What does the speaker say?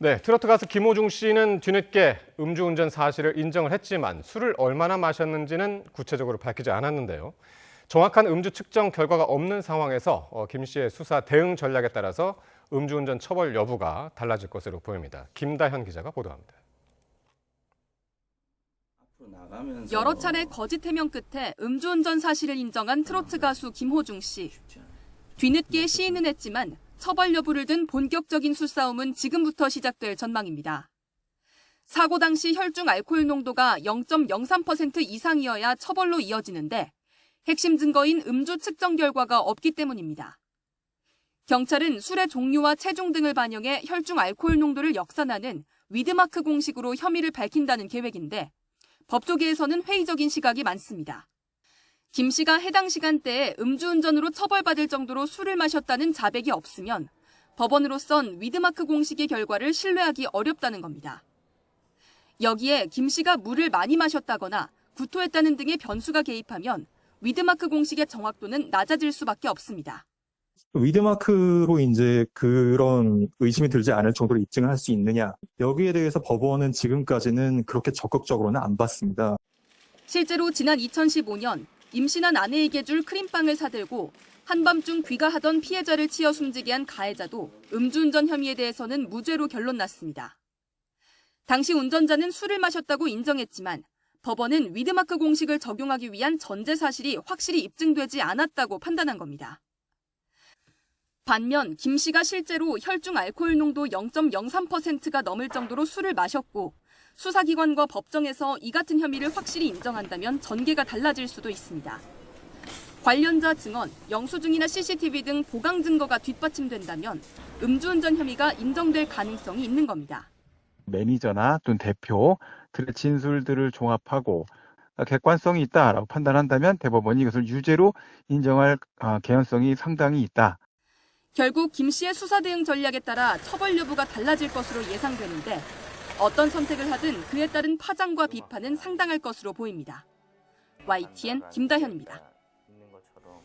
네, 트로트 가수 김호중 씨는 뒤늦게 음주운전 사실을 인정을 했지만 술을 얼마나 마셨는지는 구체적으로 밝히지 않았는데요. 정확한 음주 측정 결과가 없는 상황에서 김 씨의 수사 대응 전략에 따라서 음주운전 처벌 여부가 달라질 것으로 보입니다. 김다현 기자가 보도합니다. 여러 차례 거짓 해명 끝에 음주운전 사실을 인정한 트로트 가수 김호중 씨. 뒤늦게 시인은 했지만 처벌 여부를 둔 본격적인 수싸움은 지금부터 시작될 전망입니다. 사고 당시 혈중 알코올 농도가 0.03% 이상이어야 처벌로 이어지는데 핵심 증거인 음주 측정 결과가 없기 때문입니다. 경찰은 술의 종류와 체중 등을 반영해 혈중 알코올 농도를 역산하는 위드마크 공식으로 혐의를 밝힌다는 계획인데 법조계에서는 회의적인 시각이 많습니다. 김 씨가 해당 시간대에 음주운전으로 처벌받을 정도로 술을 마셨다는 자백이 없으면 법원으로선 위드마크 공식의 결과를 신뢰하기 어렵다는 겁니다. 여기에 김 씨가 물을 많이 마셨다거나 구토했다는 등의 변수가 개입하면 위드마크 공식의 정확도는 낮아질 수밖에 없습니다. 위드마크로 이제 그런 의심이 들지 않을 정도로 입증을 할 수 있느냐. 여기에 대해서 법원은 지금까지는 그렇게 적극적으로는 안 봤습니다. 실제로 지난 2015년 임신한 아내에게 줄 크림빵을 사들고 한밤중 귀가하던 피해자를 치어 숨지게 한 가해자도 음주운전 혐의에 대해서는 무죄로 결론 났습니다. 당시 운전자는 술을 마셨다고 인정했지만 법원은 위드마크 공식을 적용하기 위한 전제 사실이 확실히 입증되지 않았다고 판단한 겁니다. 반면 김 씨가 실제로 혈중 알코올 농도 0.03%가 넘을 정도로 술을 마셨고 수사기관과 법정에서 이 같은 혐의를 확실히 인정한다면 전개가 달라질 수도 있습니다. 관련자 증언, 영수증이나 CCTV 등 보강 증거가 뒷받침된다면 음주운전 혐의가 인정될 가능성이 있는 겁니다. 매니저나 또는 대표들의 진술들을 종합하고 객관성이 있다라고 판단한다면 대법원이 이것을 유죄로 인정할 개연성이 상당히 있다. 결국 김 씨의 수사 대응 전략에 따라 처벌 여부가 달라질 것으로 예상되는데 어떤 선택을 하든 그에 따른 파장과 비판은 상당할 것으로 보입니다. YTN 김다현입니다.